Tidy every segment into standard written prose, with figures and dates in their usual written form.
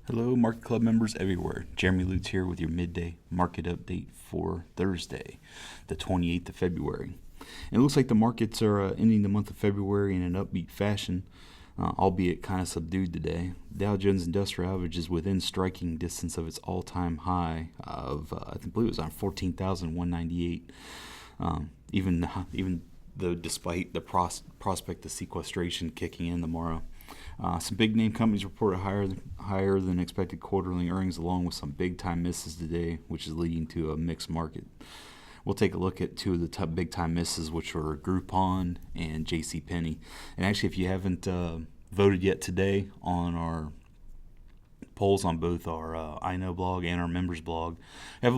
Hello, MarketClub members everywhere. Jeremy Lutz here with your midday market update for Thursday, the 28th of February. And it looks like the markets are ending the month of February in an upbeat fashion, albeit kind of subdued today. Dow Jones Industrial Average is within striking distance of its all-time high of, I believe it was on 14,198. Even though despite the prospect of sequestration kicking in tomorrow. Some big name companies reported higher than expected quarterly earnings, along with some big time misses today, which is leading to a mixed market. We'll take a look at two of the big time misses, which were Groupon and JC Penney. And actually, if you haven't voted yet today on our polls on both our I Know blog and our members blog, I have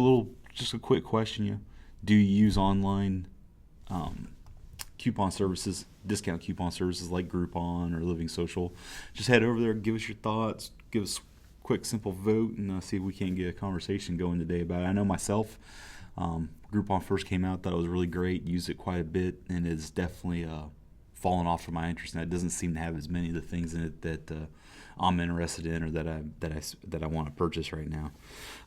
just a quick question. Do you use online coupon services, discount coupon services like Groupon or Living Social? Just head over there, give us your thoughts, give us a quick, simple vote, and see if we can't get a conversation going today about it. I know myself, Groupon first came out, thought it was really great, used it quite a bit, and it's definitely fallen off from my interest. And it doesn't seem to have as many of the things in it that I'm interested in or that I want to purchase right now.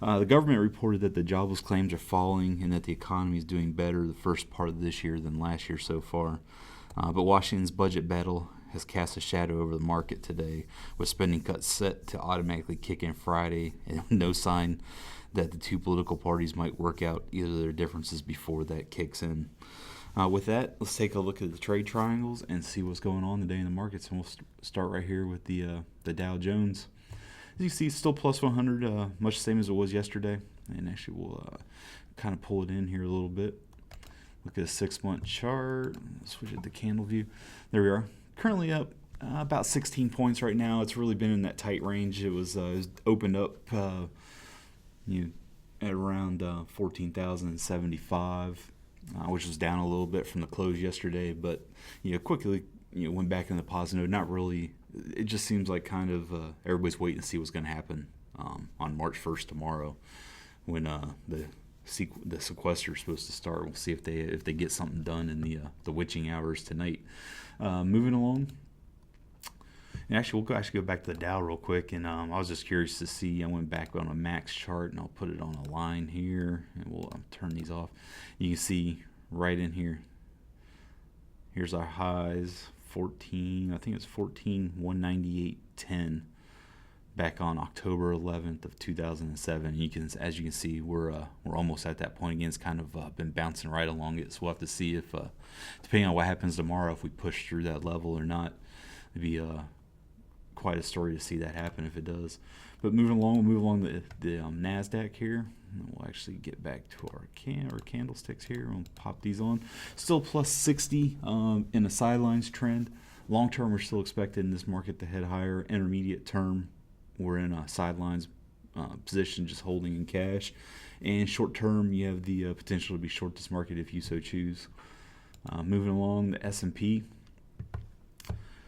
The government reported that the jobless claims are falling and that the economy is doing better the first part of this year than last year so far. But Washington's budget battle has cast a shadow over the market today, with spending cuts set to automatically kick in Friday, and no sign that the two political parties might work out either of their differences before that kicks in. With that, let's take a look at the trade triangles and see what's going on today in the markets. And we'll start right here with the Dow Jones. As you see, it's still plus 100, much the same as it was yesterday. And actually, we'll kind of pull it in here a little bit. Look at a 6-month chart. Switch it to candle view. There we are. Currently up about 16 points right now. It's really been in that tight range. It was opened up at around 14,075. Which was down a little bit from the close yesterday, but quickly went back in the positive node. Not really. It just seems like kind of everybody's waiting to see what's going to happen on March 1st tomorrow, when the sequester is supposed to start. We'll see if they get something done in the witching hours tonight. Moving along. And actually, we'll go back to the Dow real quick. And I was just curious to see. I went back on a max chart, and I'll put it on a line here. And we'll turn these off. You can see right in here. Here's our highs, 14. I think it's 14,198.10 back on October 11th of 2007. As you can see, we're almost at that point again. It's kind of been bouncing right along it. So we'll have to see if, depending on what happens tomorrow, if we push through that level or not. It'd be quite a story to see that happen if it does. But we'll move along the NASDAQ here. And we'll actually get back to our candlesticks here. We'll pop these on. Still plus 60 in a sidelines trend. Long term, we're still expecting this market to head higher. Intermediate term, we're in a sidelines position, just holding in cash. And short term, you have the potential to be short this market if you so choose. Moving along, the S&P.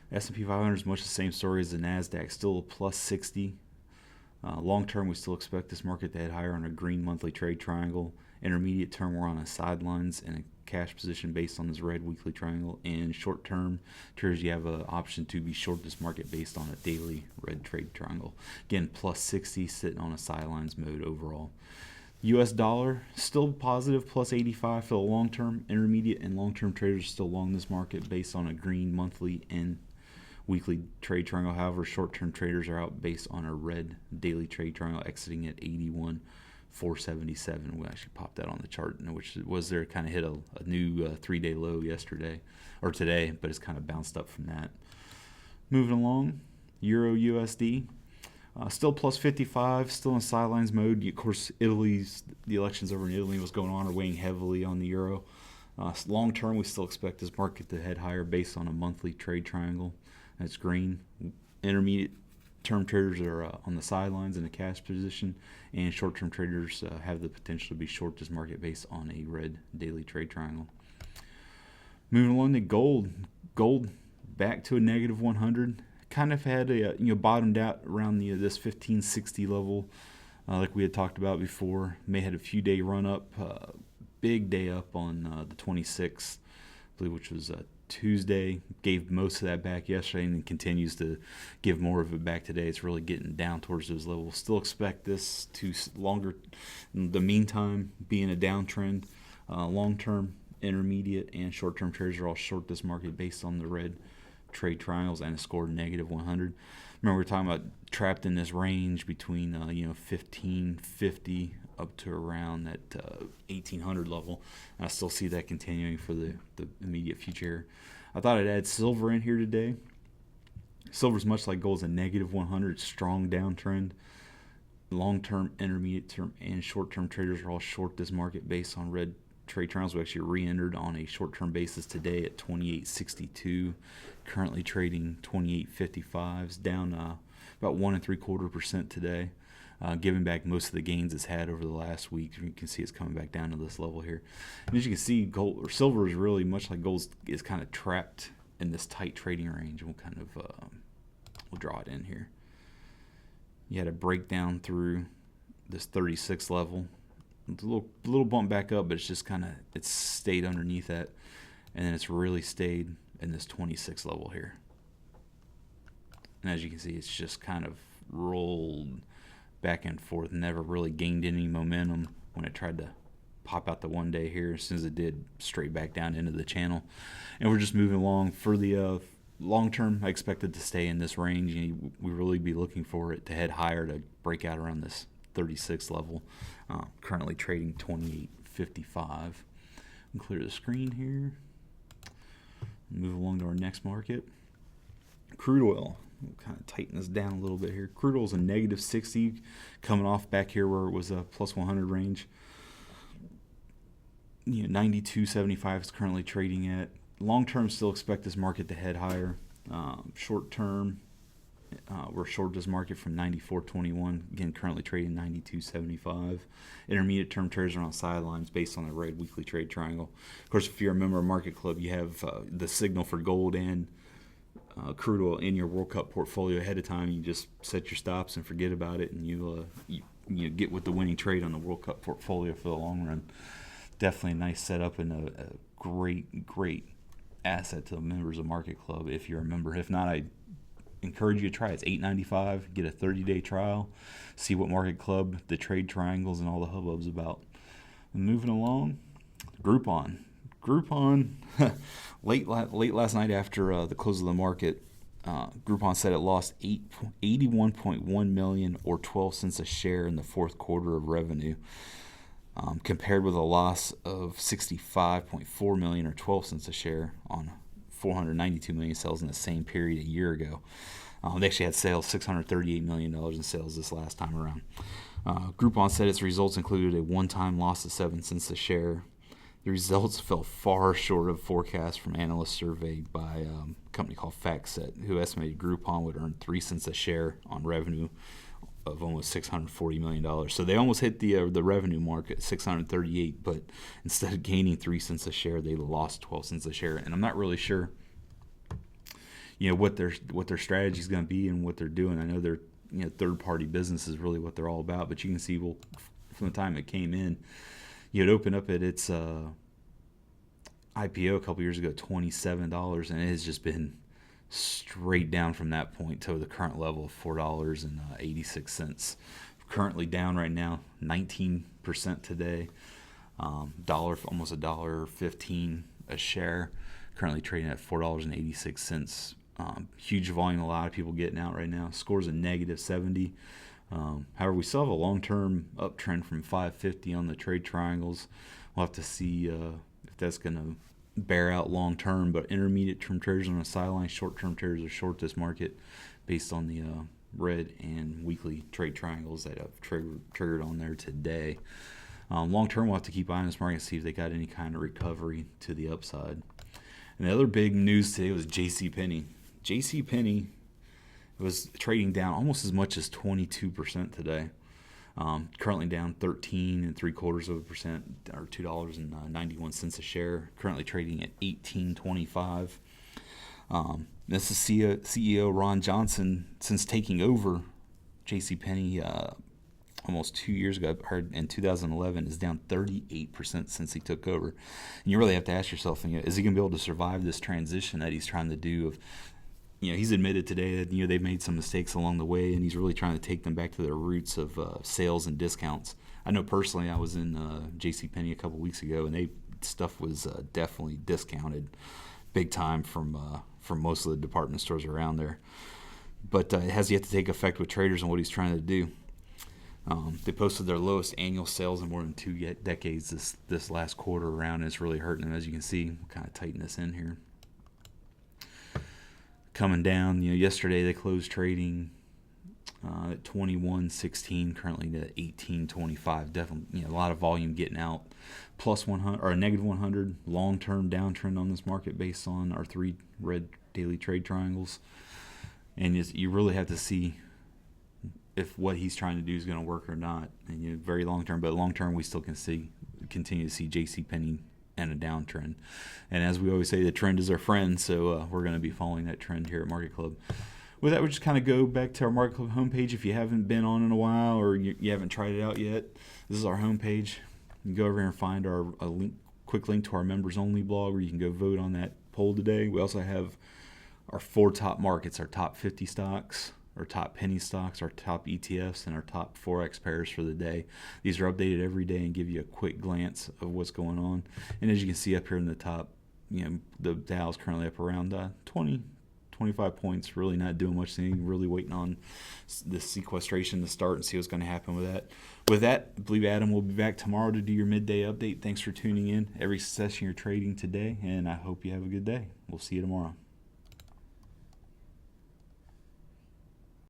S&P 500 is much the same story as the NASDAQ, still plus 60. Long term, we still expect this market to head higher on a green monthly trade triangle. Intermediate term, we're on a sidelines and a cash position based on this red weekly triangle. And short term, you have an option to be short this market based on a daily red trade triangle. Again, plus 60, sitting on a sidelines mode overall. U.S. dollar, still positive, plus 85 for the long term. Intermediate and long term traders are still long this market based on a green monthly and weekly trade triangle. However, short-term traders are out based on a red daily trade triangle exiting at 81,477. We actually popped that on the chart, which was there, kind of hit a new 3-day low yesterday or today, but it's kind of bounced up from that. Moving along, Euro USD. Still plus 55, still in sidelines mode. Of course, the elections over in Italy was going on are weighing heavily on the euro. Long term, we still expect this market to head higher based on a monthly trade triangle. That's green. Intermediate term traders are on the sidelines in a cash position, and short term traders have the potential to be short this market based on a red daily trade triangle. Moving along to gold. Gold back to a negative 100. Kind of had bottomed out around this 1560 level, like we had talked about before. May had a few day run up, big day up on the 26th, I believe, which was Tuesday, gave most of that back yesterday, and continues to give more of it back today. It's really getting down towards those levels. Still expect this to longer, in the meantime, being a downtrend. Long-term, intermediate, and short-term traders are all short this market based on the red trade triangles, and it scored negative 100. Remember, we were talking about trapped in this range between 1550 up to around that 1800 level. And I still see that continuing for the immediate future. I thought I'd add silver in here today. Silver's much like gold, is a negative 100, strong downtrend. Long-term, intermediate term, and short-term traders are all short this market based on red trade triangles. We actually re-entered on a short-term basis today at 28.62, currently trading 28.55s, down about 1.75% today, giving back most of the gains it's had over the last week. You can see it's coming back down to this level here. And as you can see, gold or silver is really much like gold, is kind of trapped in this tight trading range. We'll kind of we'll draw it in here. You had a breakdown through this 36 level. It's a little bump back up, but it's just kind of, it's stayed underneath that, and then it's really stayed in this 26 level here. And as you can see, it's just kind of rolled back and forth, never really gained any momentum when it tried to pop out the one day here. As soon as it did, straight back down into the channel. And we're just moving along. For the long term, I expect it to stay in this range. We really be looking for it to head higher, to break out around this 36 level. Currently trading 28.55. Clear the screen here. Move along to our next market. Crude oil. We'll kind of tighten this down a little bit here. Crude oil is a negative 60, coming off back here where it was a plus 100 range. 92.75 is currently trading at. Long term, still expect this market to head higher. Short term, we're short this market from 94.21. Again, currently trading 92.75. Intermediate term traders are on sidelines based on the red weekly trade triangle. Of course, if you're a member of MarketClub, you have the signal for gold and crude oil in your World Cup portfolio ahead of time. You just set your stops and forget about it, and you get with the winning trade on the World Cup portfolio for the long run. Definitely a nice setup and a great asset to the members of MarketClub if you're a member. If not, I encourage you to try it. It's $8.95. Get a 30-day trial. See what MarketClub, the trade triangles, and all the hubbub's about. And moving along, Groupon. late last night after the close of the market, Groupon said it lost $81.1 million or 12 cents a share in the fourth quarter of revenue, compared with a loss of $65.4 million or 12 cents a share on 492 million sales in the same period a year ago. They actually had sales, $638 million in sales this last time around. Groupon said its results included a one-time loss of 7 cents a share. The results fell far short of forecasts from analysts surveyed by a company called FactSet, who estimated Groupon would earn 3 cents a share on revenue of almost $640 million. So they almost hit the revenue mark at 638, but instead of gaining 3 cents a share, they lost 12 cents a share. And I'm not really sure, what their strategy is going to be and what they're doing. I know they're third-party business is really what they're all about. But you can see, from the time it came in, it opened up at its IPO a couple years ago, $27, and it has just been straight down from that point to the current level of $4.86. Currently down right now 19% today. Almost $1.15 a share. Currently trading at $4.86. Huge volume, a lot of people getting out right now. Scores a negative 70. However, we still have a long-term uptrend from 550 on the trade triangles. We'll have to see if that's going to bear out long-term. But intermediate-term traders on the sideline, short-term traders are short this market based on the red and weekly trade triangles that I've triggered on there today. Long-term, we'll have to keep an eye on this market and see if they got any kind of recovery to the upside. And the other big news today was JC Penney. JC Penney was trading down almost as much as 22% today. Currently down 13.75%, or $2.91 a share. Currently trading at $18.25. This is CEO Ron Johnson, since taking over JC Penney almost 2 years ago, I heard in 2011, is down 38% since he took over. And you really have to ask yourself, is he going to be able to survive this transition that he's trying to do? Of, he's admitted today that they've made some mistakes along the way, and he's really trying to take them back to their roots of sales and discounts. I know personally, I was in JC Penney a couple weeks ago, and stuff was definitely discounted big time from most of the department stores around there. But it has yet to take effect with traders on what he's trying to do. They posted their lowest annual sales in more than 2 decades this last quarter around, and it's really hurting them. As you can see, we'll kind of tighten this in here. Coming down, yesterday they closed trading at 21.16, currently to 18.25. Definitely, a lot of volume getting out. Plus 100 or a negative 100 long-term downtrend on this market based on our 3 red daily trade triangles. And you really have to see if what he's trying to do is going to work or not. And very long-term, but long-term we still continue to see JC Penney and a downtrend. And as we always say, the trend is our friend, so we're going to be following that trend here at MarketClub. With that, we'll just kind of go back to our MarketClub homepage. If you haven't been on in a while or you haven't tried it out yet, this is our homepage. You can go over here and find a quick link to our members-only blog where you can go vote on that poll today. We also have our 4 top markets, our top 50 stocks, our top penny stocks, our top ETFs, and our top Forex pairs for the day. These are updated every day and give you a quick glance of what's going on. And as you can see up here in the top, the Dow is currently up around 25 points, really not doing much thing, really waiting on the sequestration to start and see what's going to happen with that. With that, I believe Adam will be back tomorrow to do your midday update. Thanks for tuning in. Every session you're trading today, and I hope you have a good day. We'll see you tomorrow.